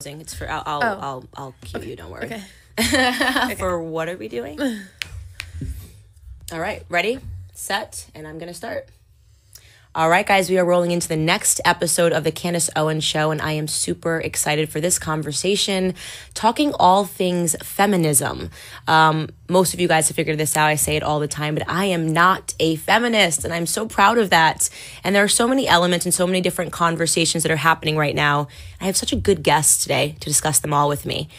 It's for I'll cue you. Don't worry. Okay. For what are we doing? All right, ready, set, and I'm gonna start. All right, guys, we are rolling into the next episode of the Candace Owens Show, and I am super excited for this conversation, talking all things feminism. Most of you guys have figured this out. I say it all the time, but I am not a feminist, and I'm so proud of that. And there are so many elements and so many different conversations that are happening right now. I have such a good guest today to discuss them all with me.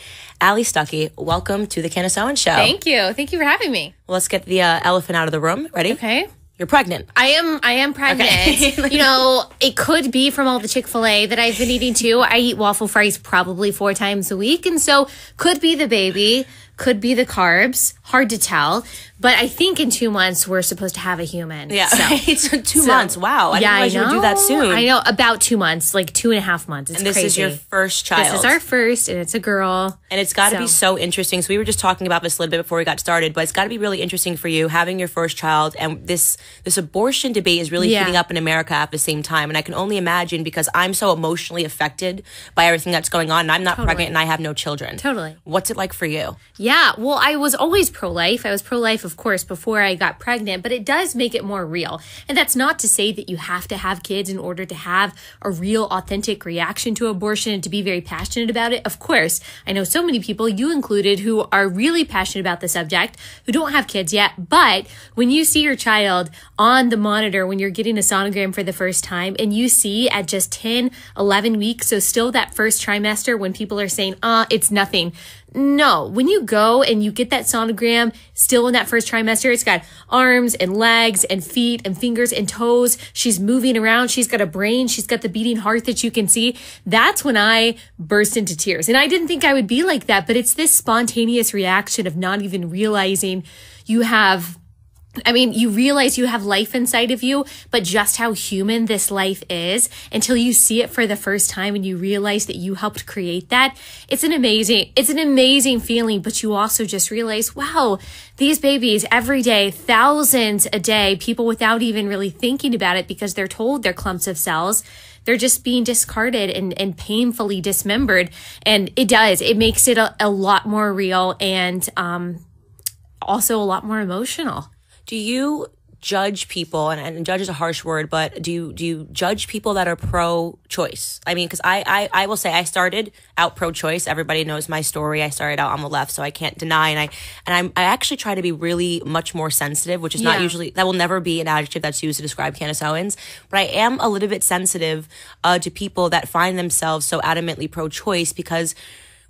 Allie Stuckey, welcome to the Candace Owens Show. Thank you. Thank you for having me. Well, let's get the elephant out of the room. Ready? Okay. You're pregnant. I am pregnant. Okay. You know, it could be from all the Chick-fil-A that I've been eating too. I eat waffle fries probably 4 times a week. And so could be the baby, could be the carbs. Hard to tell. But I think in 2 months, we're supposed to have a human. Yeah, it's 2 months. Wow. I didn't realize you would do that soon. I know. About 2 months, like 2.5 months. It's and this crazy. is your first child. This is our first, and it's a girl. And it's got to be so interesting. So we were just talking about this a little bit before we got started, but it's got to be really interesting for you having your first child. And this abortion debate is really heating up in America at the same time. And I can only imagine, because I'm so emotionally affected by everything that's going on. And I'm not pregnant and I have no children. Totally. What's it like for you? Yeah. Well, I was always pro-life. I was pro-life, of course, before I got pregnant, but it does make it more real. And that's not to say that you have to have kids in order to have a real, authentic reaction to abortion and to be very passionate about it. Of course, I know so many people, you included, who are really passionate about the subject, who don't have kids yet. But when you see your child on the monitor, when you're getting a sonogram for the first time, and you see at just 10, 11 weeks, so still that first trimester, when people are saying, it's nothing. No, when you go and you get that sonogram still in that first trimester, it's got arms and legs and feet and fingers and toes. She's moving around. She's got a brain. She's got the beating heart that you can see. That's when I burst into tears. And I didn't think I would be like that, but it's this spontaneous reaction of not even realizing you realize you have life inside of you, but just how human this life is until you see it for the first time and you realize that you helped create that. It's an amazing feeling, but you also just realize, wow, these babies every day, thousands a day, people without even really thinking about it because they're told they're clumps of cells. They're just being discarded and painfully dismembered. And it makes it a lot more real and also a lot more emotional. Do you judge people, and judge is a harsh word, but do you judge people that are pro-choice? I mean, because I will say I started out pro-choice. Everybody knows my story. I started out on the left, so I can't deny. And I actually try to be really much more sensitive, which is not usually, that will never be an adjective that's used to describe Candace Owens. But I am a little bit sensitive to people that find themselves so adamantly pro-choice, because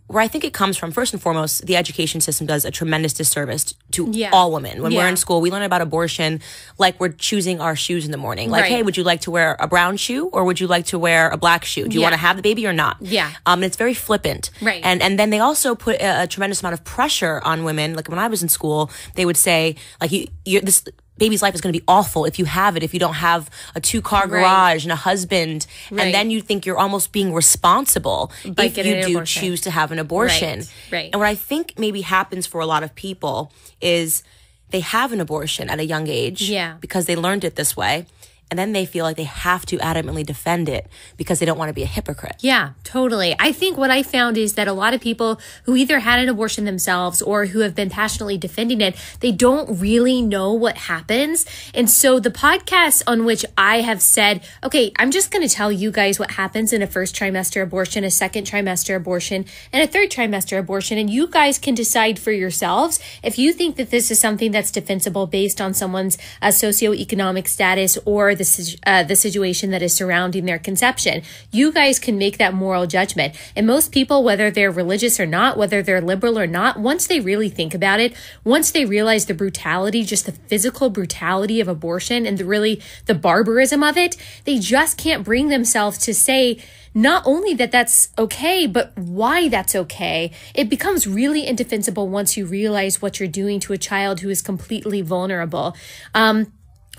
where I think it comes from, first and foremost, the education system does a tremendous disservice to all women. When we're in school, we learn about abortion like we're choosing our shoes in the morning. Like, hey, would you like to wear a brown shoe or would you like to wear a black shoe? Do you want to have the baby or not? Yeah. And it's very flippant. Right. And then they also put a tremendous amount of pressure on women. Like when I was in school, they would say, like, this baby's life is going to be awful if you don't have a 2-car garage and a husband. And then you think you're almost being responsible if you do choose to have an abortion. Right. And what I think maybe happens for a lot of people is they have an abortion at a young age because they learned it this way. And then they feel like they have to adamantly defend it because they don't want to be a hypocrite. Yeah, totally. I think what I found is that a lot of people who either had an abortion themselves or who have been passionately defending it, they don't really know what happens. And so the podcast on which I have said, okay, I'm just going to tell you guys what happens in a first trimester abortion, a second trimester abortion, and a third trimester abortion. And you guys can decide for yourselves if you think that this is something that's defensible based on someone's socioeconomic status or the situation that is surrounding their conception. You guys can make that moral judgment. And most people, whether they're religious or not, whether they're liberal or not, once they really think about it, once they realize the brutality, just the physical brutality of abortion and the barbarism of it, they just can't bring themselves to say not only that that's okay, but why that's okay. It becomes really indefensible once you realize what you're doing to a child who is completely vulnerable.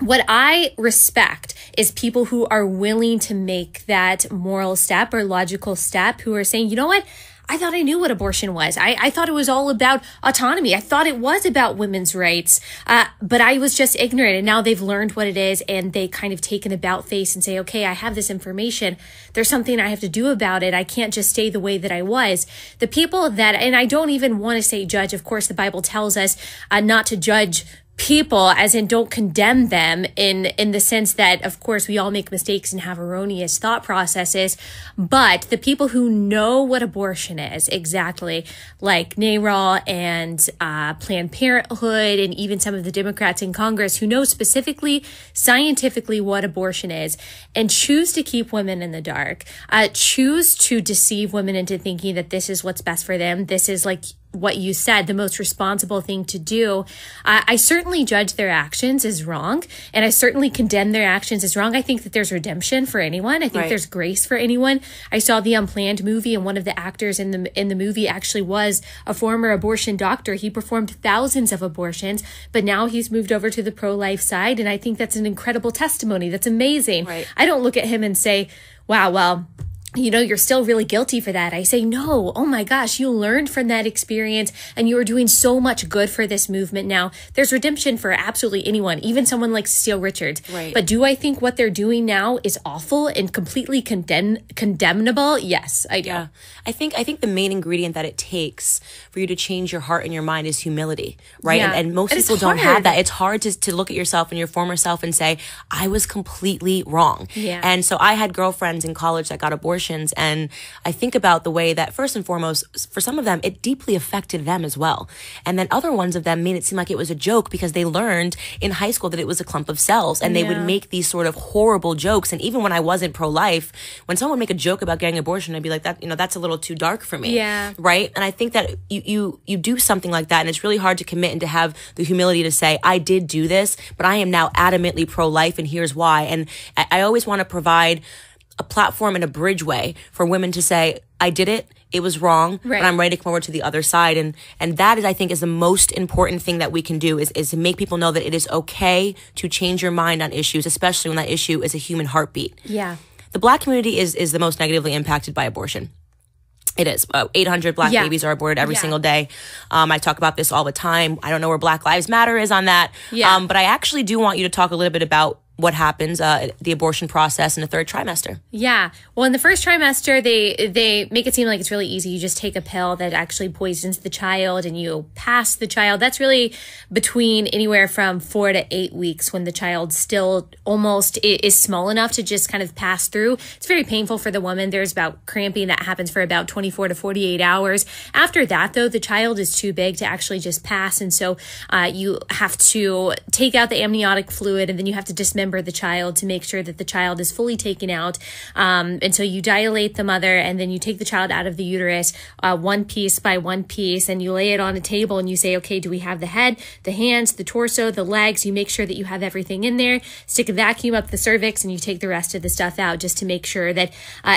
What I respect is people who are willing to make that moral step or logical step, who are saying, you know what? I thought I knew what abortion was. I thought it was all about autonomy. I thought it was about women's rights. But I was just ignorant. And now they've learned what it is, and they kind of take an about face and say, okay, I have this information. There's something I have to do about it. I can't just stay the way that I was. The people that, and I don't even want to say judge. Of course, the Bible tells us not to judge people, as in don't condemn them in the sense that, of course, we all make mistakes and have erroneous thought processes, but the people who know what abortion is exactly, like NARAL and Planned Parenthood and even some of the Democrats in Congress who know specifically scientifically what abortion is and choose to keep women in the dark, choose to deceive women into thinking that this is what's best for them. This is, like what you said, the most responsible thing to do. I certainly judge their actions as wrong, and I certainly condemn their actions as wrong. I think that there's redemption for anyone. I think there's grace for anyone. I saw the Unplanned movie, and one of the actors in the movie actually was a former abortion doctor. He performed thousands of abortions, but now he's moved over to the pro-life side, and I think that's an incredible testimony. That's amazing. Right. I don't look at him and say, wow, well, you know, you're still really guilty for that. I say, no, oh my gosh, you learned from that experience and you are doing so much good for this movement now. There's redemption for absolutely anyone, even someone like Cecile Richards. Right. But do I think what they're doing now is awful and completely condemnable? Yes, I do. Yeah. I think the main ingredient that it takes for you to change your heart and your mind is humility, right? Yeah. And most And people it's don't hard. have that. It's hard to look at yourself and your former self and say, I was completely wrong. Yeah. And so I had girlfriends in college that got abortions, and I think about the way that, first and foremost, for some of them, it deeply affected them as well. And then other ones of them made it seem like it was a joke because they learned in high school that it was a clump of cells, and they would make these sort of horrible jokes. And even when I wasn't pro-life, when someone would make a joke about getting an abortion, I'd be like, that, you know, that's a little too dark for me. Yeah. Right? And I think that you do something like that, and it's really hard to commit and to have the humility to say, I did do this, but I am now adamantly pro-life, and here's why. And I always want to provide a platform and a bridgeway for women to say, I did it, it was wrong, right, and I'm ready to come over to the other side. And that is, I think, is the most important thing that we can do is to make people know that it is okay to change your mind on issues, especially when that issue is a human heartbeat. Yeah. The Black community is the most negatively impacted by abortion. It is. 800 Black babies are aborted every single day. I talk about this all the time. I don't know where Black Lives Matter is on that. Yeah. But I actually do want you to talk a little bit about what happens, the abortion process in the third trimester. Yeah. Well, in the first trimester, they make it seem like it's really easy. You just take a pill that actually poisons the child and you pass the child. That's really between anywhere from 4 to 8 weeks when the child still almost is small enough to just kind of pass through. It's very painful for the woman. There's about cramping that happens for about 24 to 48 hours. After that, though, the child is too big to actually just pass. And so you have to take out the amniotic fluid, and then you have to dismember the child to make sure that the child is fully taken out. And so you dilate the mother, and then you take the child out of the uterus one piece by one piece, and you lay it on a table and you say, okay, do we have the head, the hands, the torso, the legs? You make sure that you have everything in there, stick a vacuum up the cervix, and you take the rest of the stuff out just to make sure that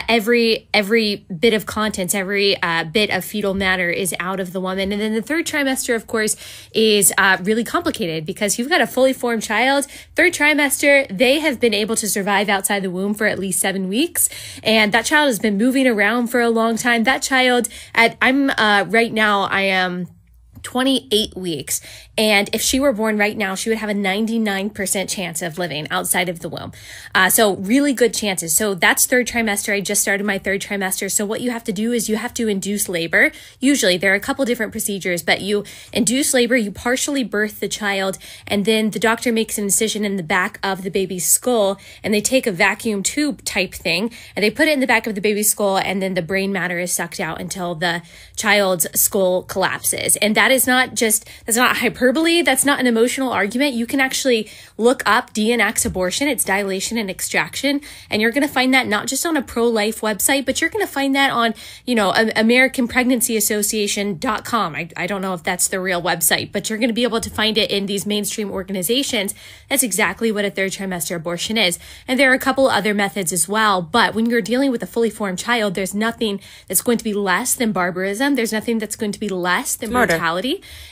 every bit of contents, every bit of fetal matter is out of the woman. And then the third trimester, of course, is really complicated because you've got a fully formed child. Third trimester, they have been able to survive outside the womb for at least 7 weeks. And that child has been moving around for a long time. That child, right now, I am 28 weeks. And if she were born right now, she would have a 99% chance of living outside of the womb. So really good chances. So that's third trimester. I just started my third trimester. So what you have to do is you have to induce labor. Usually there are a couple different procedures, but you induce labor, you partially birth the child, and then the doctor makes an incision in the back of the baby's skull, and they take a vacuum tube type thing, and they put it in the back of the baby's skull, and then the brain matter is sucked out until the child's skull collapses. And that's not hyperbole. That's not an emotional argument. You can actually look up DNX abortion. It's dilation and extraction. And you're going to find that not just on a pro-life website, but you're going to find that on, AmericanPregnancyAssociation.com. I don't know if that's the real website, but you're going to be able to find it in these mainstream organizations. That's exactly what a third trimester abortion is. And there are a couple other methods as well. But when you're dealing with a fully formed child, there's nothing that's going to be less than barbarism. There's nothing that's going to be less than Murder. mortality.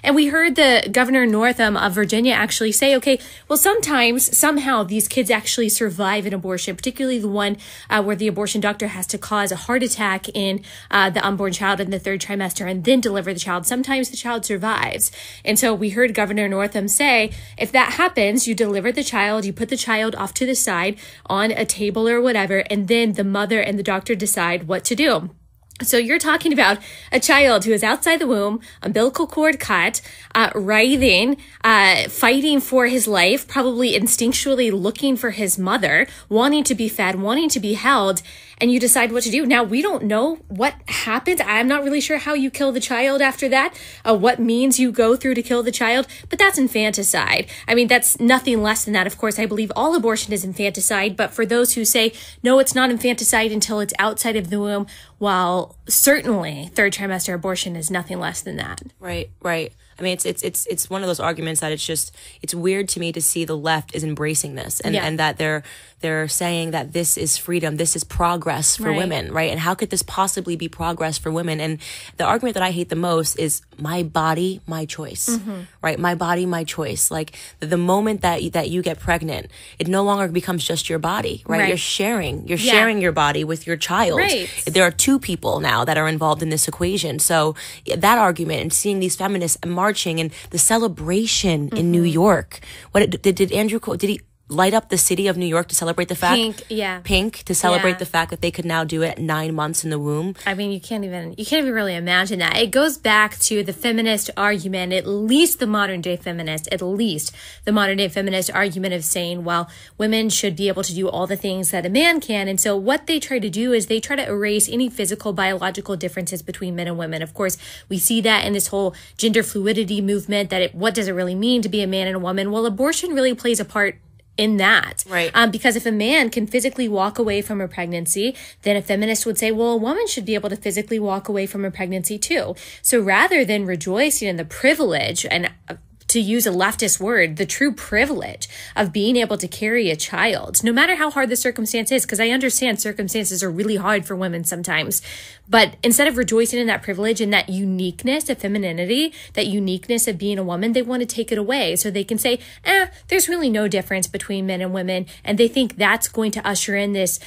And we heard the Governor Northam of Virginia actually say, okay, well, sometimes, somehow, these kids actually survive an abortion, particularly the one where the abortion doctor has to cause a heart attack in the unborn child in the third trimester and then deliver the child. Sometimes the child survives. And so we heard Governor Northam say, if that happens, you deliver the child, you put the child off to the side on a table or whatever, and then the mother and the doctor decide what to do. So you're talking about a child who is outside the womb, umbilical cord cut, writhing, fighting for his life, probably instinctually looking for his mother, wanting to be fed, wanting to be held, and you decide what to do. Now, we don't know what happens. I'm not really sure how you kill the child after that, what means you go through to kill the child, but that's infanticide. I mean, that's nothing less than that. Of course, I believe all abortion is infanticide, but for those who say, no, it's not infanticide until it's outside of the womb, while certainly third trimester abortion is nothing less than that. Right. I mean, it's one of those arguments that it's weird to me to see the left is embracing this and that they're saying that this is freedom, this is progress for women, right? And how could this possibly be progress for women? And the argument that I hate the most is my body, my choice, right? My body, my choice. Like the moment that you get pregnant, it no longer becomes just your body, right? You're sharing your body with your child. Right. There are two people now that are involved in this equation. So that argument and seeing these feminists marching and the celebration in New York. What did Andrew did he light up the city of New York to celebrate the fact Pink to celebrate the fact that they could now do it at 9 months in the womb? I mean, you can't even really imagine that. It goes back to the feminist argument, at least the modern day feminist argument of saying, well, women should be able to do all the things that a man can. And so what they try to do is they try to erase any physical, biological differences between men and women. Of course, we see that in this whole gender fluidity movement, that what does it really mean to be a man and a woman? Well, abortion really plays a part in that. Right. Because if a man can physically walk away from a pregnancy, then a feminist would say, well, a woman should be able to physically walk away from a pregnancy too. So rather than rejoicing in the privilege, and to use a leftist word, the true privilege of being able to carry a child, no matter how hard the circumstance is, because I understand circumstances are really hard for women sometimes. But instead of rejoicing in that privilege and that uniqueness of femininity, that uniqueness of being a woman, they want to take it away. So they can say, there's really no difference between men and women. And they think that's going to usher in this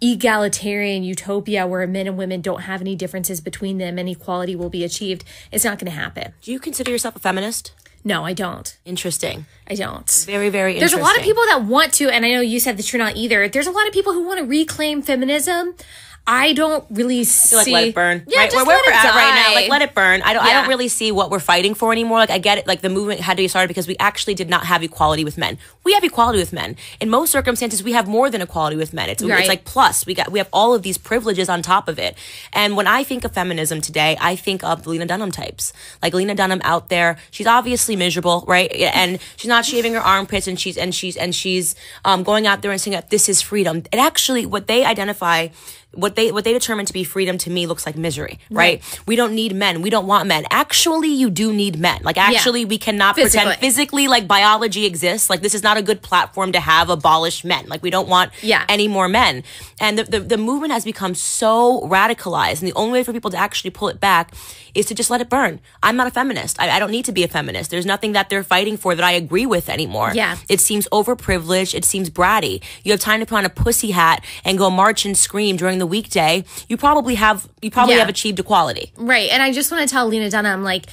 egalitarian utopia where men and women don't have any differences between them and equality will be achieved. It's not going to happen. Do you consider yourself a feminist? No, I don't. Interesting. I don't. Very, very interesting. There's a lot of people that want to, and I know you said that you're not either. There's a lot of people who want to reclaim feminism. I don't really see. Like, let it burn. Yeah, right? just where let we're it at die. right now. Like, let it burn. I don't really see what we're fighting for anymore. Like, I get it. Like, the movement had to be started because we actually did not have equality with men. We have equality with men. In most circumstances, we have more than equality with men. It's like plus. We have all of these privileges on top of it. And when I think of feminism today, I think of the Lena Dunham types. Like Lena Dunham out there, she's obviously miserable, right? And she's not shaving her armpits, and she's going out there and saying that this is freedom. It actually, what they identify. What they determine to be freedom to me looks like misery, right? We don't need men. We don't want men. Actually, you do need men. Like, actually, we cannot pretend physically like biology exists. Like, this is not a good platform to have abolished men. Like, we don't want any more men. And the movement has become so radicalized. And the only way for people to actually pull it back is to just let it burn. I'm not a feminist. I don't need to be a feminist. There's nothing that they're fighting for that I agree with anymore. Yeah. It seems overprivileged. It seems bratty. You have time to put on a pussy hat and go march and scream during the weekday. You probably have achieved equality. Right. And I just want to tell Lena Dunham, like,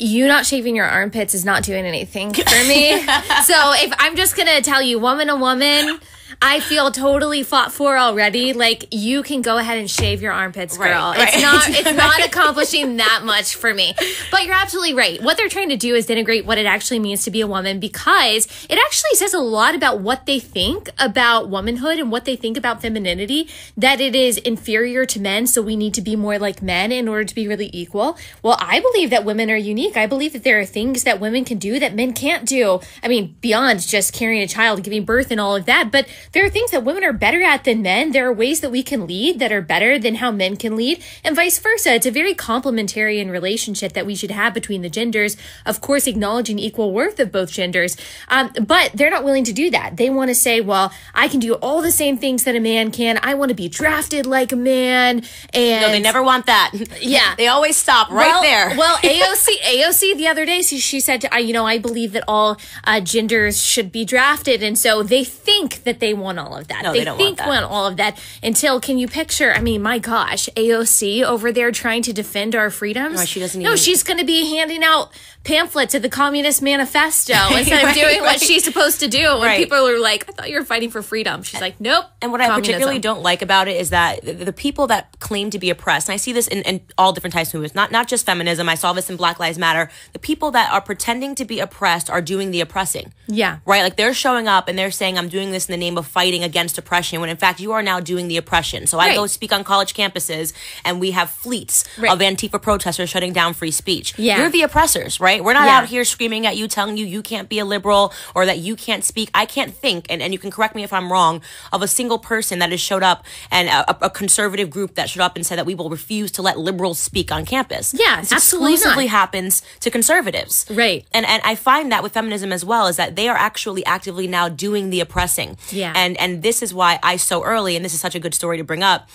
you not shaving your armpits is not doing anything for me. So if I'm just going to tell you, woman to woman, I feel totally fought for already. Like, you can go ahead and shave your armpits, girl. Right. It's not accomplishing that much for me. But you're absolutely right. What they're trying to do is denigrate what it actually means to be a woman, because it actually says a lot about what they think about womanhood and what they think about femininity, that it is inferior to men, so we need to be more like men in order to be really equal. Well, I believe that women are unique. I believe that there are things that women can do that men can't do. I mean, beyond just carrying a child, giving birth and all of that. But there are things that women are better at than men. There are ways that we can lead that are better than how men can lead, and vice versa. It's a very complementarian relationship that we should have between the genders, of course, acknowledging equal worth of both genders. But they're not willing to do that. They want to say, well, I can do all the same things that a man can. I want to be drafted like a man. And no, they never want that. Yeah. They always stop right there. Well, AOC the other day, she said, I believe that all genders should be drafted. And so they think that they want all of that. No, they don't think want that. all of that until, can you picture, my gosh, AOC over there trying to defend our freedoms? No, she doesn't No, even... she's going to be handing out pamphlets of the Communist Manifesto instead of doing what she's supposed to do. And people are like, I thought you were fighting for freedom. She's like, nope. And what I particularly don't like about it is that the people that claim to be oppressed, and I see this in all different types of movements, not just feminism, I saw this in Black Lives Matter, the people that are pretending to be oppressed are doing the oppressing. Yeah. Right? Like they're showing up and they're saying, I'm doing this in the name of fighting against oppression, when in fact you are now doing the oppression. So I go speak on college campuses and we have fleets of Antifa protesters shutting down free speech. Yeah. You're the oppressors, right? We're not out here screaming at you, telling you can't be a liberal or that you can't speak. I can't think, and you can correct me if I'm wrong, of a single person that has showed up and a conservative group that showed up and said that we will refuse to let liberals speak on campus. Yeah, this absolutely exclusively not. happens to conservatives. Right. And I find that with feminism as well, is that they are actually actively now doing the oppressing. Yeah. And this is why I so early, and this is such a good story to bring up,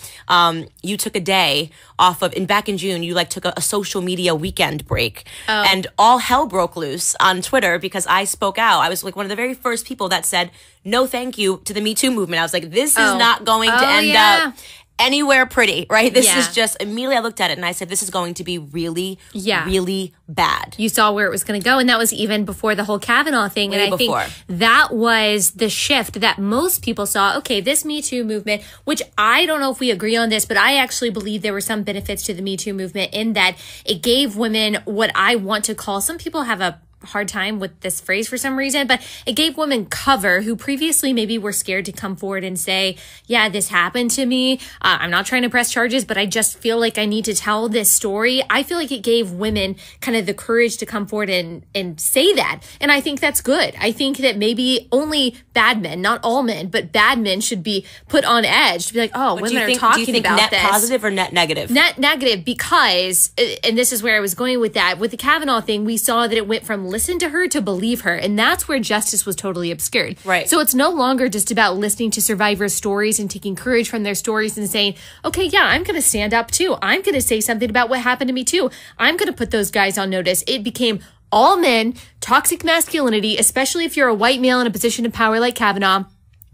you took a day off of, and back in June, you took a social media weekend break. Oh. And all hell broke loose on Twitter because I spoke out. I was one of the very first people that said, no thank you to the Me Too movement. I was like, this is not going to end up anywhere pretty, right? This is just, immediately I looked at it and I said, this is going to be really, really bad. You saw where it was going to go, and that was even before the whole Kavanaugh thing. Way and I before. think that was the shift that most people saw. Okay, this Me Too movement, which I don't know if we agree on this, but I actually believe there were some benefits to the Me Too movement in that it gave women what I want to call, some people have a hard time with this phrase for some reason, but it gave women cover who previously maybe were scared to come forward and say, yeah, this happened to me. I'm not trying to press charges, but I just feel like I need to tell this story. I feel like it gave women kind of the courage to come forward and say that. And I think that's good. I think that maybe only bad men, not all men, but bad men should be put on edge to be like, oh, women are talking do you think about net this. positive or net negative? Net negative, because, and this is where I was going with that, with the Kavanaugh thing, we saw that it went from listen to her to believe her, and that's where justice was totally obscured. Right. So it's no longer just about listening to survivors' stories and taking courage from their stories and saying, okay, yeah, I'm going to stand up too. I'm going to say something about what happened to me too. I'm going to put those guys on notice. It became all men, toxic masculinity, especially if you're a white male in a position of power like Kavanaugh,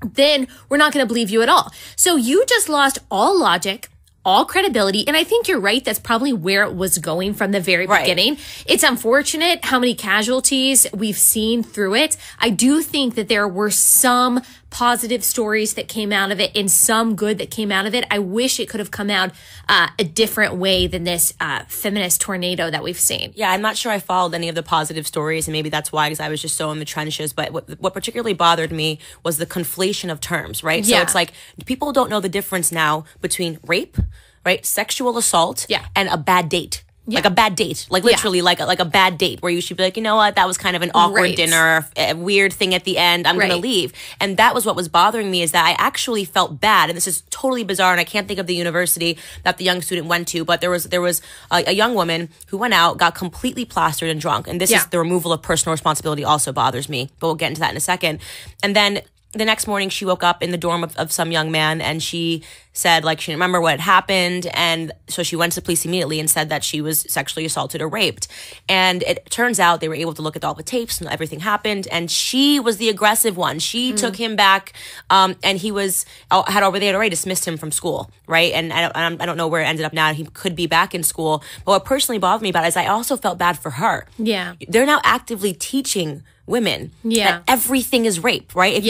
then we're not going to believe you at all. So you just lost all logic, all credibility. And I think you're right. That's probably where it was going from the very beginning. It's unfortunate how many casualties we've seen through it. I do think that there were some positive stories that came out of it and some good that came out of it. I wish it could have come out a different way than this feminist tornado that we've seen. Yeah, I'm not sure I followed any of the positive stories, and maybe that's why, because I was just so in the trenches. But what particularly bothered me was the conflation of terms, right? Yeah. So it's like people don't know the difference now between rape, right, sexual assault, and a bad date. Like a bad date, like literally like a bad date where you should be like, you know what, that was kind of an awkward dinner, a weird thing at the end, I'm going to leave. And that was what was bothering me, is that I actually felt bad. And this is totally bizarre, and I can't think of the university that the young student went to, but there was a young woman who went out, got completely plastered and drunk. And this is the removal of personal responsibility also bothers me, but we'll get into that in a second. And then the next morning she woke up in the dorm of some young man, and she said like she didn't remember what had happened, and so she went to the police immediately and said that she was sexually assaulted or raped. And it turns out they were able to look at all the tapes and everything happened, and she was the aggressive one. She took him back, and he had already dismissed him from school, right? And I don't know where it ended up now. He could be back in school, but what personally bothered me about it is I also felt bad for her. Yeah, they're now actively teaching women that everything is rape, right? If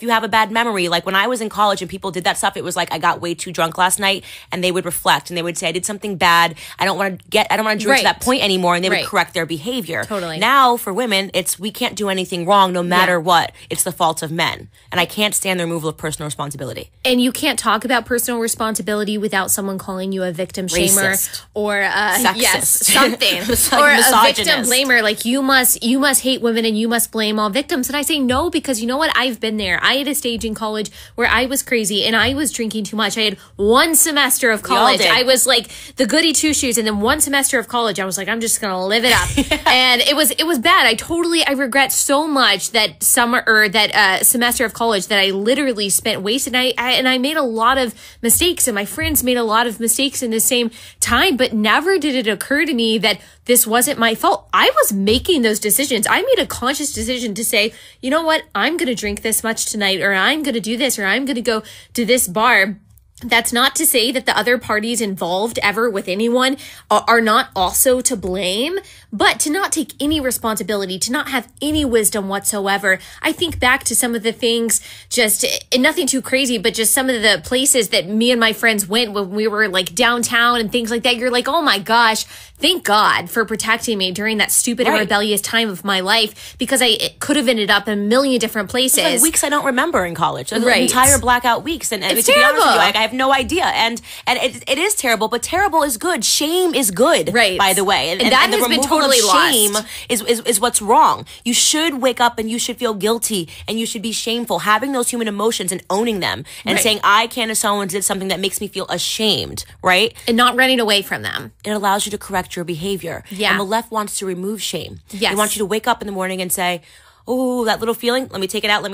you have a bad memory, like when I was in college and people did that stuff, it was like I got way too drunk last night, and they would reflect and they would say, I did something bad. I don't want to drink to that point anymore. And they would correct their behavior. Totally. Now for women, it's, we can't do anything wrong no matter what. It's the fault of men. And I can't stand the removal of personal responsibility. And you can't talk about personal responsibility without someone calling you a victim shamer or something or a victim blamer. Like you must hate women and you must blame all victims. And I say no, because you know what? I've been there. I had a stage in college where I was crazy and I was drinking too much. I had one semester of college. I was like the goody two shoes, and then one semester of college, I was like, I'm just gonna live it up. And it was bad. I regret so much that semester of college that I literally spent wasted. And I made a lot of mistakes, and my friends made a lot of mistakes in the same time, but never did it occur to me that this wasn't my fault. I was making those decisions. I made a conscious decision to say, you know what? I'm going to drink this much tonight, or I'm going to do this, or I'm going to go to this bar. That's not to say that the other parties involved ever with anyone are not also to blame, but to not take any responsibility, to not have any wisdom whatsoever. I think back to some of the things, and nothing too crazy, but just some of the places that me and my friends went when we were like downtown and things like that. You're like, oh my gosh, thank God for protecting me during that stupid and rebellious time of my life, because it could have ended up in a million different places. Like weeks I don't remember in college. Entire blackout weeks. And it's terrible. To be honest with you, I have no idea. And it is terrible, but terrible is good. Shame is good, by the way. And that has been totally lost. Shame is what's wrong. You should wake up and you should feel guilty and you should be shameful. Having those human emotions and owning them and saying, I, Candace Owens, did something that makes me feel ashamed, right? And not running away from them. It allows you to correct your behavior. Yeah. And the left wants to remove shame. Yes. They want you to wake up in the morning and say, oh, that little feeling, let me take it out.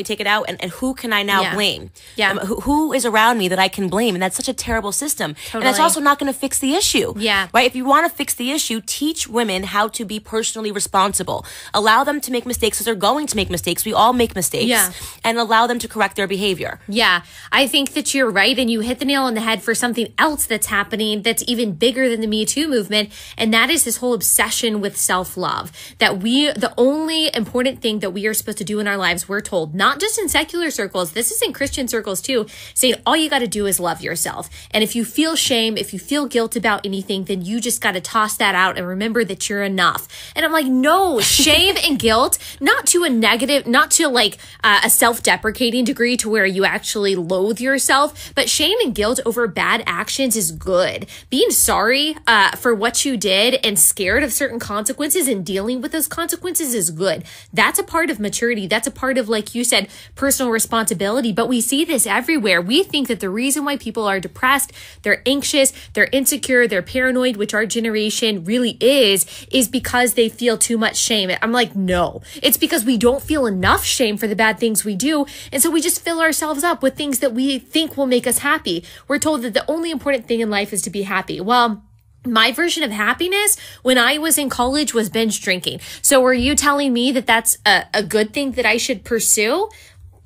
And who can I now blame? Yeah. Who is around me that I can blame? And that's such a terrible system. Totally. And that's also not going to fix the issue. Yeah. Right? If you want to fix the issue, teach women how to be personally responsible. Allow them to make mistakes, because they're going to make mistakes. We all make mistakes. Yeah. And allow them to correct their behavior. Yeah. I think that you're right. And you hit the nail on the head for something else that's happening that's even bigger than the Me Too movement. And that is this whole obsession with self-love. That the only important thing that we are supposed to do in our lives, we're told, not just in secular circles, this is in Christian circles too, saying all you got to do is love yourself. And if you feel shame, if you feel guilt about anything, then you just got to toss that out and remember that you're enough. And I'm like, no, shame and guilt, not to a negative, not to like a self-deprecating degree to where you actually loathe yourself, but shame and guilt over bad actions is good. Being sorry for what you did and scared of certain consequences and dealing with those consequences is good. That's a part of maturity. That's a part of, like you said, personal responsibility. But we see this everywhere. We think that the reason why people are depressed, they're anxious, they're insecure, they're paranoid, which our generation really is because they feel too much shame. I'm like, no, it's because we don't feel enough shame for the bad things we do. And so we just fill ourselves up with things that we think will make us happy. We're told that the only important thing in life is to be happy. Well, my version of happiness when I was in college was binge drinking. So were you telling me that that's a good thing that I should pursue?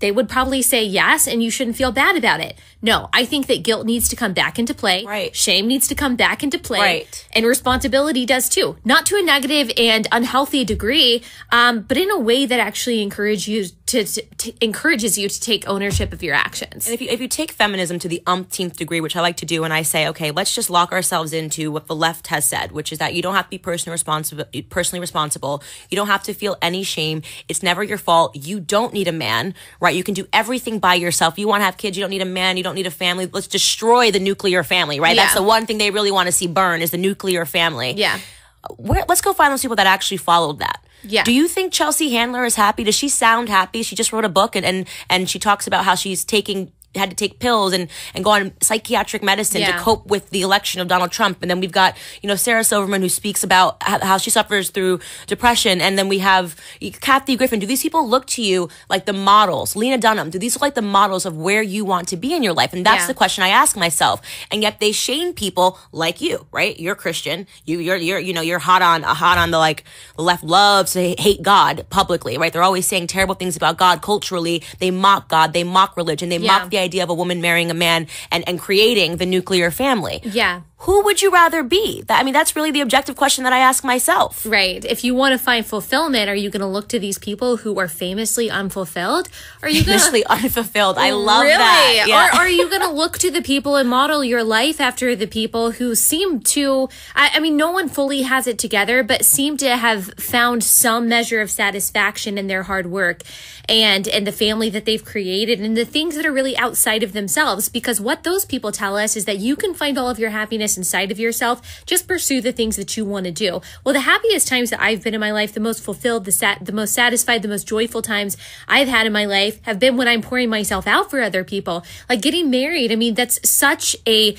They would probably say yes, and you shouldn't feel bad about it. No, I think that guilt needs to come back into play. Right. Shame needs to come back into play. Right. And responsibility does too. Not to a negative and unhealthy degree, but in a way that actually encourages you to take ownership of your actions. And if you take feminism to the umpteenth degree, which I like to do, and I say, okay, let's just lock ourselves into what the left has said, which is that you don't have to be personally responsible. You don't have to feel any shame. It's never your fault. You don't need a man, right? You can do everything by yourself. You want to have kids. You don't need a man. You don't need a family. Let's destroy the nuclear family, right? Yeah. That's the one thing they really want to see burn is the nuclear family. Yeah. Let's go find those people that actually followed that. Yeah. Do you think Chelsea Handler is happy? Does she sound happy? She just wrote a book and she talks about how she's had to take pills and go on psychiatric medicine to cope with the election of Donald Trump. And then we've got, Sarah Silverman, who speaks about how she suffers through depression. And then we have Kathy Griffin. Do these people look to you like the models? Lena Dunham, do these look like the models of where you want to be in your life? And that's the question I ask myself. And yet they shame people like you, right? You're Christian. You're hot on the the left loves to hate God publicly, right? They're always saying terrible things about God culturally. They mock God. They mock religion. They mock the idea of a woman marrying a man and creating the nuclear family. Yeah. who would you rather be? That's really the objective question that I ask myself. Right. If you want to find fulfillment, are you going to look to these people who are famously unfulfilled? Or are you famously unfulfilled? I love that. Yeah. Or are you going to look to the people and model your life after the people who seem to, no one fully has it together, but seem to have found some measure of satisfaction in their hard work and the family that they've created and the things that are really outside of themselves? Because what those people tell us is that you can find all of your happiness inside of yourself. Just pursue the things that you want to do. Well, the happiest times that I've been in my life, the most fulfilled, the most satisfied, the most joyful times I've had in my life have been when I'm pouring myself out for other people. Like getting married. That's such a,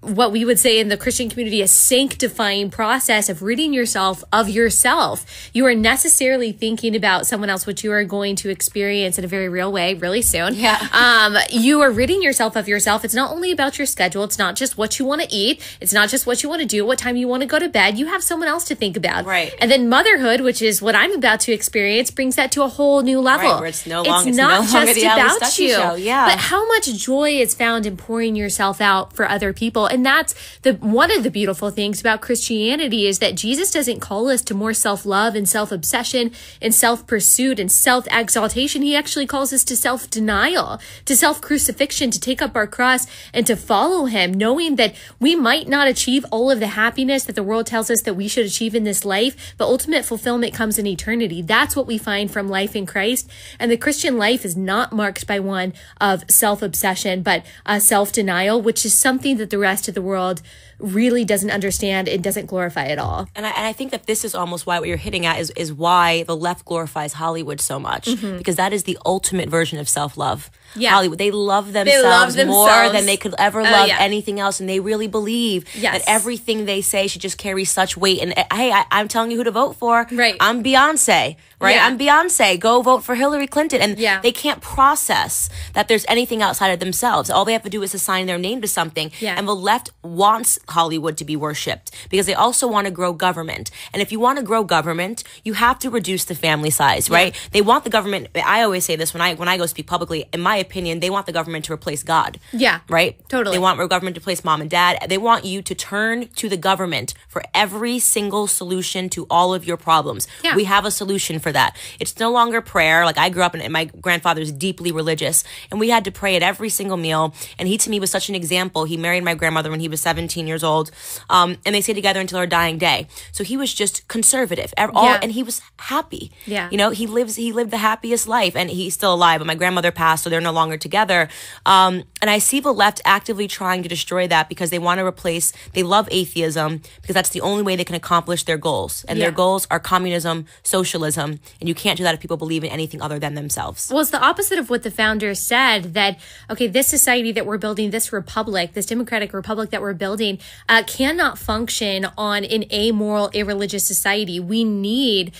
what we would say in the Christian community, a sanctifying process of ridding yourself of yourself. You are necessarily thinking about someone else, which you are going to experience in a very real way really soon. Yeah. You are ridding yourself of yourself. It's not only about your schedule. It's not just what you want to eat. It's not just what you want to do, what time you want to go to bed. You have someone else to think about. Right. And then motherhood, which is what I'm about to experience, brings that to a whole new level. Right, where it's not just the Allie about you. Show. Yeah. But how much joy is found in pouring yourself out for other people. And that's one of the beautiful things about Christianity is that Jesus doesn't call us to more self-love and self-obsession and self-pursuit and self-exaltation. He actually calls us to self-denial, to self-crucifixion, to take up our cross and to follow him, knowing that we might not achieve all of the happiness that the world tells us that we should achieve in this life, but ultimate fulfillment comes in eternity. That's what we find from life in Christ. And the Christian life is not marked by one of self-obsession, but self-denial, which is something that the rest of the world really doesn't understand and doesn't glorify at all. And I think that this is almost why what you're hitting at is why the left glorifies Hollywood so much, because that is the ultimate version of self-love. Yeah. Hollywood, they love themselves more than they could ever love anything else, and they really believe that everything they say should just carry such weight. And hey, I'm telling you who to vote for. Right. I'm Beyonce. Right? Yeah. I'm Beyonce. Go vote for Hillary Clinton. And Yeah. they can't process that there's anything outside of themselves. All they have to do is assign their name to something. Yeah. And the left wants Hollywood to be worshipped because they also want to grow government. And if you want to grow government, you have to reduce the family size, right? They want the government. I always say this when I go speak publicly. In my opinion, they want the government to replace God. Yeah. Right? Totally. They want government to replace mom and dad. They want you to turn to the government for every single solution to all of your problems. Yeah. We have a solution for that. It's no longer prayer. Like I grew up and my grandfather's deeply religious, and we had to pray at every single meal. And he to me was such an example. He married my grandmother when he was 17 years old, and they stayed together until her dying day. So he was just conservative, and he was happy. Yeah. You know, he lived the happiest life, and he's still alive. But my grandmother passed, so they're no longer together. And I see the left actively trying to destroy that because they want to replace. They love atheism because that's the only way they can accomplish their goals, and their goals are communism, socialism, and you can't do that if people believe in anything other than themselves. Well, it's the opposite of what the founders said, that, okay, this society that we're building, this republic, this democratic republic that we're building, cannot function on an amoral, irreligious society. We need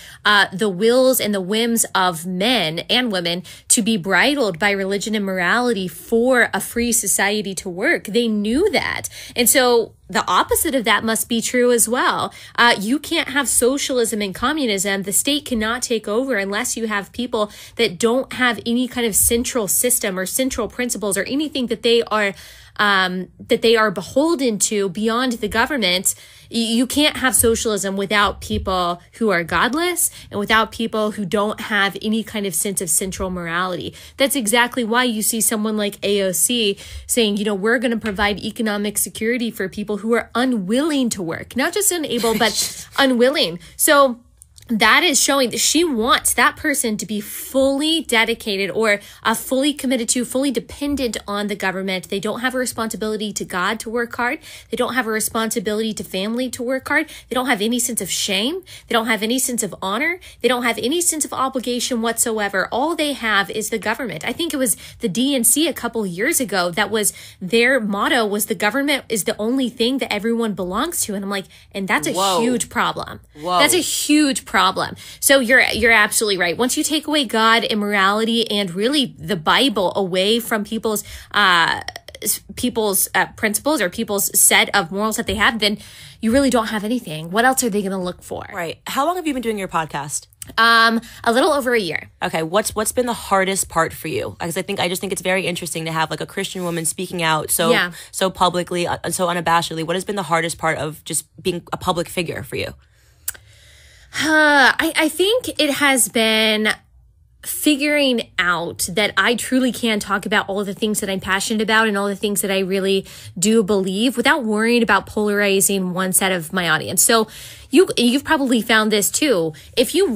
the wills and the whims of men and women to be bridled by religion and morality for a free society to work. They knew that. And so the opposite of that must be true as well. You can't have socialism and communism. The state cannot take over unless you have people that don't have any kind of central system or central principles or anything that they are beholden to beyond the government. You can't have socialism without people who are godless and without people who don't have any kind of sense of central morality. That's exactly why you see someone like AOC saying, you know, we're going to provide economic security for people who are unwilling to work, not just unable, but unwilling. So that is showing that she wants that person to be fully dedicated or fully committed to, fully dependent on the government. They don't have a responsibility to God to work hard. They don't have a responsibility to family to work hard. They don't have any sense of shame. They don't have any sense of honor. They don't have any sense of obligation whatsoever. All they have is the government. I think it was the DNC a couple years ago that was their motto was the government is the only thing that everyone belongs to. And I'm like, and that's a huge problem. That's a huge problem. So you're absolutely right. Once you take away God and morality and really the Bible away from people's people's principles or people's set of morals that they have, then you really don't have anything. What else are they going to look for? Right. How long have you been doing your podcast? A little over a year. Okay. What's been the hardest part for you? Because I just think it's very interesting to have like a Christian woman speaking out so publicly, so unabashedly. What has been the hardest part of just being a public figure for you? I think it has been figuring out that I truly can talk about all the things that I'm passionate about and all the things that I really do believe without worrying about polarizing one set of my audience. So you've probably found this too. If your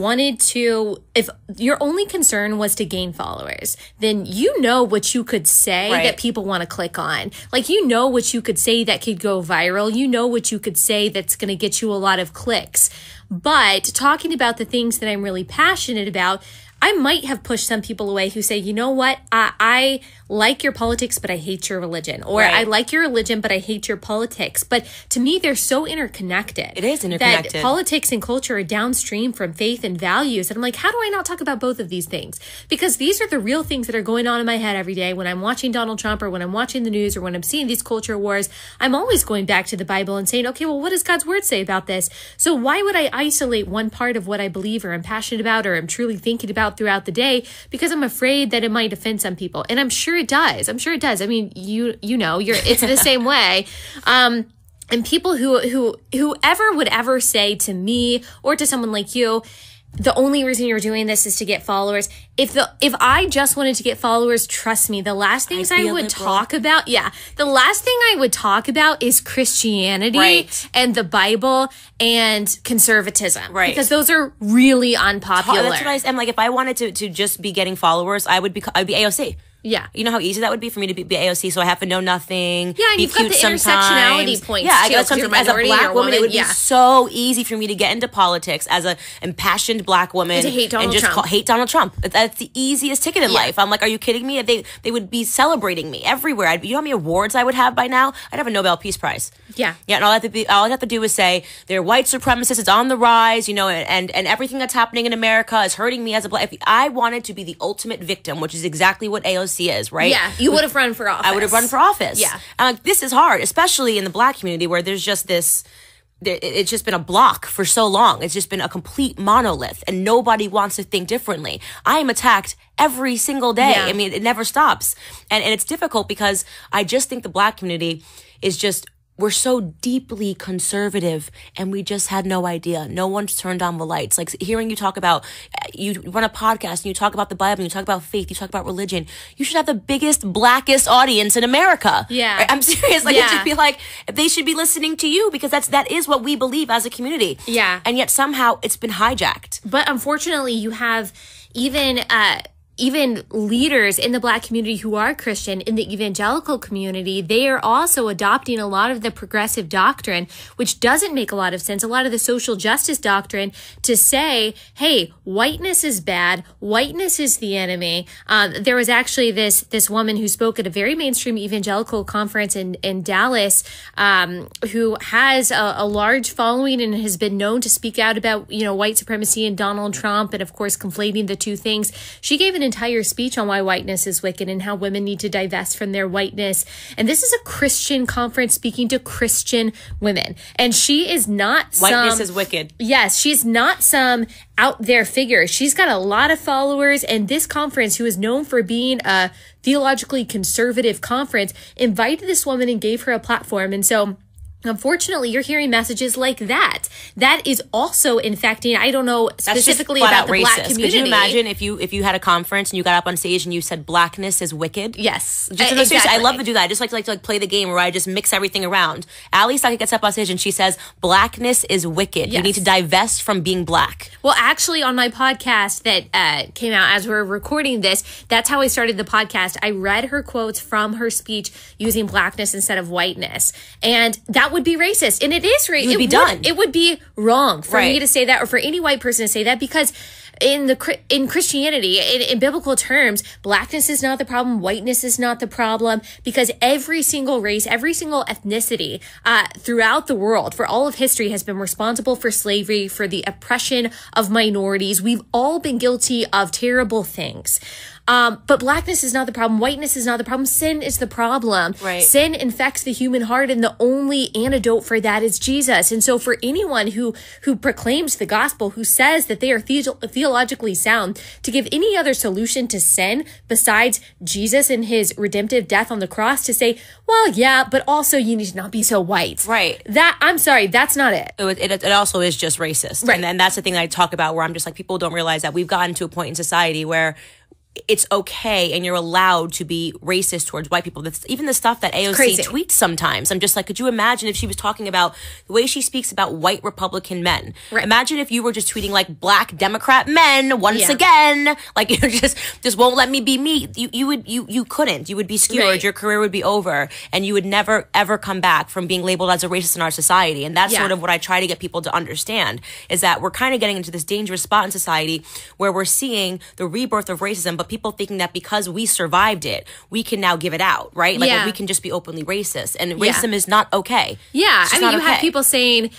only concern was to gain followers, then you know what you could say that people want to click on. Like, you know what you could say that could go viral. You know what you could say that's going to get you a lot of clicks. But talking about the things that I'm really passionate about, I might have pushed some people away who say, you know what, I like your politics, but I hate your religion. Or I like your religion, but I hate your politics. But to me, they're so interconnected. It is interconnected. That politics and culture are downstream from faith and values. And I'm like, how do I not talk about both of these things? Because these are the real things that are going on in my head every day. When I'm watching Donald Trump or when I'm watching the news or when I'm seeing these culture wars, I'm always going back to the Bible and saying, okay, well, what does God's word say about this? So why would I isolate one part of what I believe or I'm passionate about or I'm truly thinking about throughout the day, because I'm afraid that it might offend some people? And I'm sure it does. I mean, you know, it's the same way. And people whoever would ever say to me or to someone like you, the only reason you're doing this is to get followers. If I just wanted to get followers, trust me, the last things I would talk about, the last thing I would talk about is Christianity and the Bible and conservatism. Right. Because those are really unpopular. That's what I'm like, if I wanted to just be getting followers, I'd be AOC. Yeah. You know how easy that would be for me to be AOC, so I have to know nothing. Yeah, and you've got the intersectionality points. Yeah, I guess as a black woman, it would be so easy for me to get into politics as an impassioned black woman. To hate Donald Trump. Hate Donald Trump. That's the easiest ticket in life. I'm like, are you kidding me? They would be celebrating me everywhere. You know how many awards I would have by now? I'd have a Nobel Peace Prize. Yeah. Yeah, and all I'd have to do is say, they're white supremacists, it's on the rise, you know, and everything that's happening in America is hurting me as a black. If I wanted to be the ultimate victim, which is exactly what AOC is, right? Yeah, you would have run for office. I would have run for office. Yeah. This is hard, especially in the black community where there's just this, it's just been a block for so long. It's just been a complete monolith and nobody wants to think differently. I am attacked every single day. Yeah. I mean, it never stops. And it's difficult because I just think the black community is just, we're so deeply conservative and we just had no idea. No one's turned on the lights. Like hearing you talk about, you run a podcast and you talk about the Bible and you talk about faith, you talk about religion. You should have the biggest, blackest audience in America. Yeah. Right? I'm serious. Like it should be like, they should be listening to you because that is what we believe as a community. Yeah. And yet somehow it's been hijacked. But unfortunately you have even leaders in the black community who are Christian, in the evangelical community, they are also adopting a lot of the progressive doctrine, which doesn't make a lot of sense, a lot of the social justice doctrine, to say, hey, whiteness is bad, whiteness is the enemy. There was actually this woman who spoke at a very mainstream evangelical conference in Dallas, who has a large following and has been known to speak out about, you know, white supremacy and Donald Trump, and of course conflating the two things. She gave an entire speech on why whiteness is wicked and how women need to divest from their whiteness. And this is a Christian conference speaking to Christian women. And she is not whiteness is wicked. Yes, she's not some out there figure. She's got a lot of followers, and this conference, who is known for being a theologically conservative conference, invited this woman and gave her a platform. And so unfortunately, you're hearing messages like that. That is also infecting, I don't know specifically about the black community. Could you imagine if you had a conference and you got up on stage and you said blackness is wicked? Yes. Seriously, I love to do that. I just like to play the game where I just mix everything around. Allie Stuckey gets up on stage and she says blackness is wicked. Yes. You need to divest from being black. Well, actually, on my podcast that came out as we're recording this, that's how I started the podcast. I read her quotes from her speech using blackness instead of whiteness. And that would be racist. And it is racist. It would be wrong for me to say that, or for any white person to say that, because in Christianity, in biblical terms, blackness is not the problem, whiteness is not the problem, because every single race, every single ethnicity throughout the world, for all of history, has been responsible for slavery, for the oppression of minorities. We've all been guilty of terrible things. But blackness is not the problem. Whiteness is not the problem. Sin is the problem. Right. Sin infects the human heart, and the only antidote for that is Jesus. And so for anyone who proclaims the gospel, who says that they are theologically sound, to give any other solution to sin besides Jesus and his redemptive death on the cross, to say, well, yeah, but also you need to not be so white. Right. I'm sorry, that's not it. It also is just racist. Right. And that's the thing that I talk about, where I'm just like, people don't realize that we've gotten to a point in society where it's okay and you're allowed to be racist towards white people. That's even the stuff that AOC tweets sometimes. I'm just like, could you imagine if she was talking about the way she speaks about white Republican men? Right. Imagine if you were just tweeting like black Democrat men once again, like you just won't let me be me. You couldn't. You would be skewered. Right. Your career would be over, and you would never ever come back from being labeled as a racist in our society. And that's sort of what I try to get people to understand, is that we're kind of getting into this dangerous spot in society where we're seeing the rebirth of racism, but people thinking that because we survived it, we can now give it out, right? Like we can just be openly racist, and racism is not okay. Yeah, I mean, you have people saying,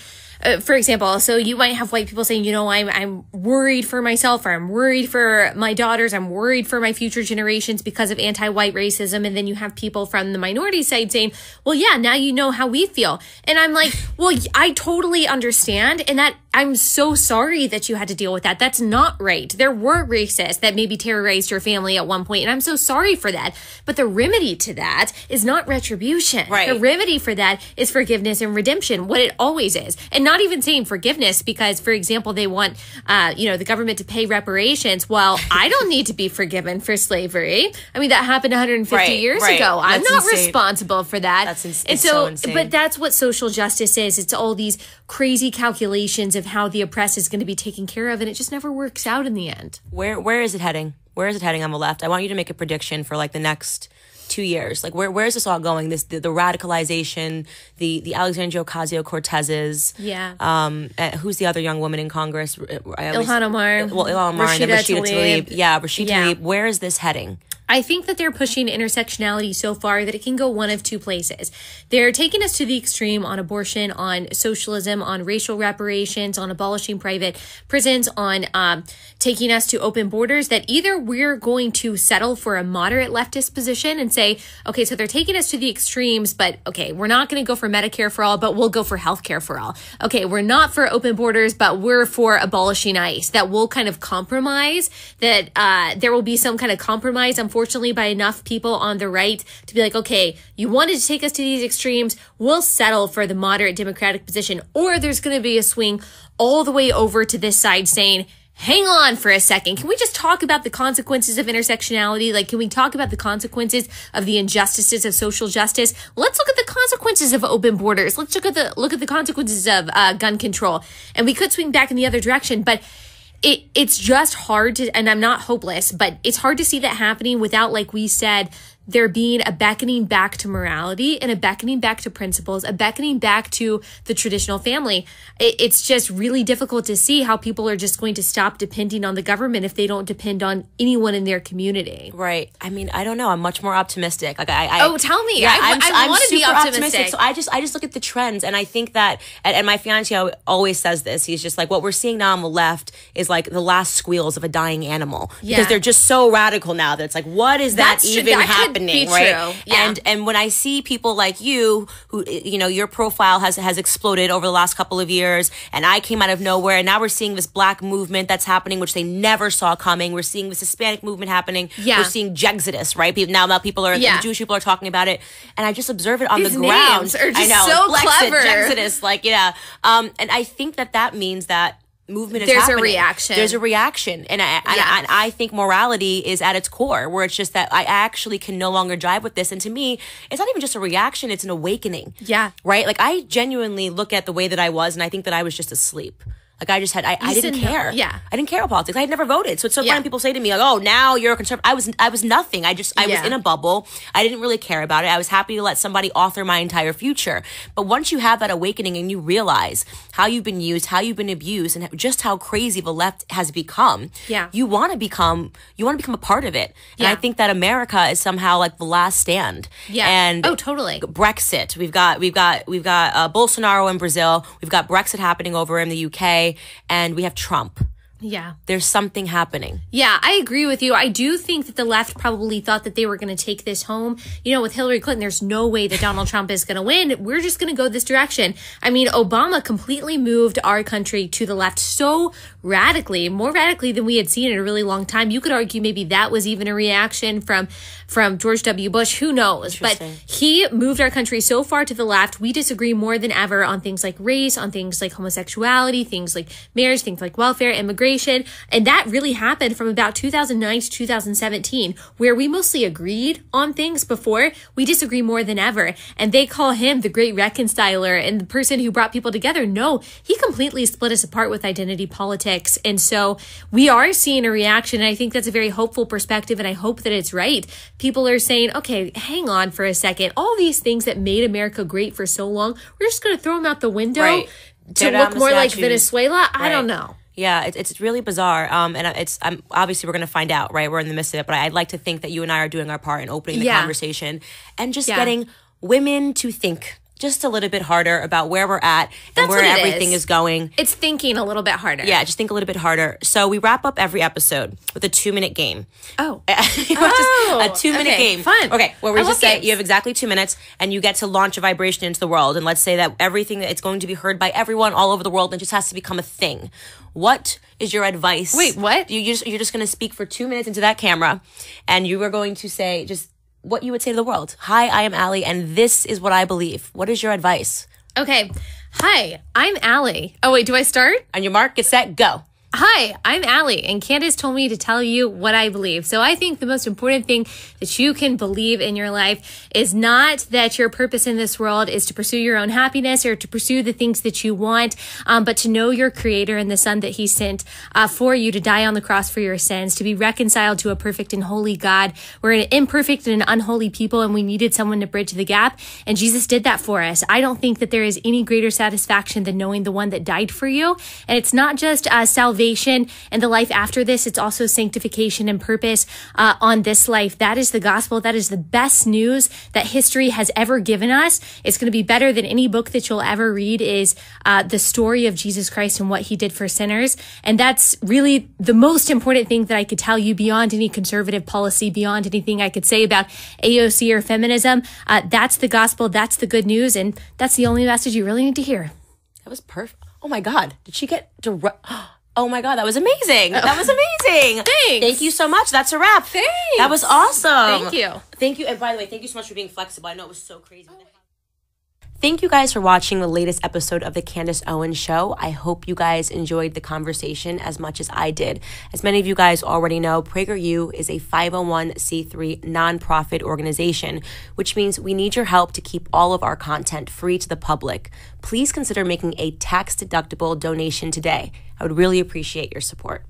for example, so you might have white people saying, you know, I'm worried for myself, or I'm worried for my daughters, I'm worried for my future generations because of anti-white racism. And then you have people from the minority side saying, well, yeah, now you know how we feel. And I'm like, well, I totally understand. And that I'm so sorry that you had to deal with that. That's not right. There were racists that maybe terrorized your family at one point, and I'm so sorry for that. But the remedy to that is not retribution. Right. The remedy for that is forgiveness and redemption, what it always is. And not even saying forgiveness because, for example, they want, the government to pay reparations. Well, I don't need to be forgiven for slavery. I mean, that happened 150 years ago. I'm not responsible for that. That's so insane. But that's what social justice is. It's all these crazy calculations of how the oppressed is going to be taken care of, and it just never works out in the end. Where is it heading? Where is it heading on the left? I want you to make a prediction for like the next 2 years. Like where is this all going? The radicalization, the Alexandria Ocasio-Cortezes. Yeah. Who's the other young woman in Congress? Ilhan Omar. Well, Ilhan Omar and then Rashida Tlaib. Yeah, Rashida Tlaib. Where is this heading? I think that they're pushing intersectionality so far that it can go one of two places. They're taking us to the extreme on abortion, on socialism, on racial reparations, on abolishing private prisons, on taking us to open borders, that either we're going to settle for a moderate leftist position and say, okay, so they're taking us to the extremes, but okay, we're not going to go for Medicare for all, but we'll go for healthcare for all. Okay, we're not for open borders, but we're for abolishing ICE. That will kind of compromise, that there will be some kind of compromise, unfortunately, by enough people on the right to be like, okay, you wanted to take us to these extremes, we'll settle for the moderate Democratic position. Or there's going to be a swing all the way over to this side saying, hang on for a second. Can we just talk about the consequences of intersectionality? Like, can we talk about the consequences of the injustices of social justice? Let's look at the consequences of open borders. Let's look at the consequences of gun control. And we could swing back in the other direction, but it's just hard to, and I'm not hopeless, but it's hard to see that happening without, like we said, there being a beckoning back to morality and a beckoning back to principles, a beckoning back to the traditional family. It's just really difficult to see how people are just going to stop depending on the government if they don't depend on anyone in their community. Right. I mean, I don't know. I'm much more optimistic. Like tell me. Yeah, I want to be optimistic. So I just look at the trends, and I think that, and my fiance always says this. He's just like, what we're seeing now on the left is like the last squeals of a dying animal, because they're just so radical now that it's like, what is that even happening? Right? Yeah. And when I see people like you, who, your profile has exploded over the last couple of years, and I came out of nowhere, and now we're seeing this black movement that's happening, which they never saw coming. We're seeing this Hispanic movement happening. Yeah. We're seeing Jexodus, right? Now people are, the Jewish people are talking about it, and I just observe it on These the ground. Names are just I know, so Blexit, clever. Jexodus, and I think that means that movement is happening. There's a reaction. And I think morality is at its core, where it's just that I actually can no longer jive with this. And to me, it's not even just a reaction, it's an awakening. Yeah. Right? Like, I genuinely look at the way that I was, and I think that I was just asleep. Like, I just had, I didn't care. Yeah. I didn't care about politics. I had never voted. So it's so funny when people say to me, like, oh, now you're a conservative. I was nothing. I was in a bubble. I didn't really care about it. I was happy to let somebody author my entire future. But once you have that awakening and you realize how you've been used, how you've been abused, and just how crazy the left has become, you want to become a part of it. And I think that America is somehow like the last stand. Yeah. And totally. Brexit. We've got Bolsonaro in Brazil. We've got Brexit happening over in the UK. And we have Trump, Yeah. There's something happening. Yeah, I agree with you. I do think that the left probably thought that they were going to take this home. You know, with Hillary Clinton, there's no way that Donald Trump is going to win. We're just going to go this direction. I mean, Obama completely moved our country to the left so radically, more radically than we had seen in a really long time. You could argue maybe that was even a reaction from George W. Bush. Who knows? But he moved our country so far to the left. We disagree more than ever on things like race, on things like homosexuality, things like marriage, things like welfare, immigration. And that really happened from about 2009 to 2017, where we mostly agreed on things before. We disagree more than ever. And they call him the great reconciler and the person who brought people together. No, he completely split us apart with identity politics. And so we are seeing a reaction. And I think that's a very hopeful perspective. And I hope that it's right. People are saying, okay, hang on for a second. All these things that made America great for so long, we're just going to throw them out the window to look more like Venezuela. I don't know. Yeah, it's really bizarre. And I'm obviously we're going to find out, right? We're in the midst of it, but I'd like to think that you and I are doing our part in opening the conversation and just getting women to think just a little bit harder about where we're at and where everything is going. It's thinking a little bit harder. Yeah, just think a little bit harder. So we wrap up every episode with a 2-minute game. Oh. A 2-minute game. Fun. Okay, where we just say you have exactly 2 minutes and you get to launch a vibration into the world. And let's say that everything, that it's going to be heard by everyone all over the world and just has to become a thing. What is your advice? Wait, what? You're just going to speak for 2 minutes into that camera and you are going to say just what you would say to the world. Hi, I am Allie, and this is what I believe. What is your advice? Okay. Hi, I'm Allie. Oh, wait, do I start? On your mark, get set, go. Hi, I'm Allie, and Candace told me to tell you what I believe. So I think the most important thing that you can believe in your life is not that your purpose in this world is to pursue your own happiness or to pursue the things that you want, but to know your Creator and the Son that He sent for you to die on the cross for your sins, to be reconciled to a perfect and holy God. We're an imperfect and an unholy people, and we needed someone to bridge the gap, and Jesus did that for us. I don't think that there is any greater satisfaction than knowing the one that died for you, and it's not just salvation and the life after this, it's also sanctification and purpose on this life. That is the gospel. That is the best news that history has ever given us. It's going to be better than any book that you'll ever read is the story of Jesus Christ and what He did for sinners. And that's really the most important thing that I could tell you beyond any conservative policy, beyond anything I could say about AOC or feminism. That's the gospel. That's the good news. And that's the only message you really need to hear. That was perfect. Oh my God. Did she get direct? Oh my God, that was amazing. That was amazing. Thanks. Thank you so much. That's a wrap. Thanks. That was awesome. Thank you. Thank you. And by the way, thank you so much for being flexible. I know it was so crazy. Thank you guys for watching the latest episode of the Candace Owens Show. I hope you guys enjoyed the conversation as much as I did. As many of you guys already know, PragerU is a 501c3 nonprofit organization, which means we need your help to keep all of our content free to the public. Please consider making a tax-deductible donation today. I would really appreciate your support.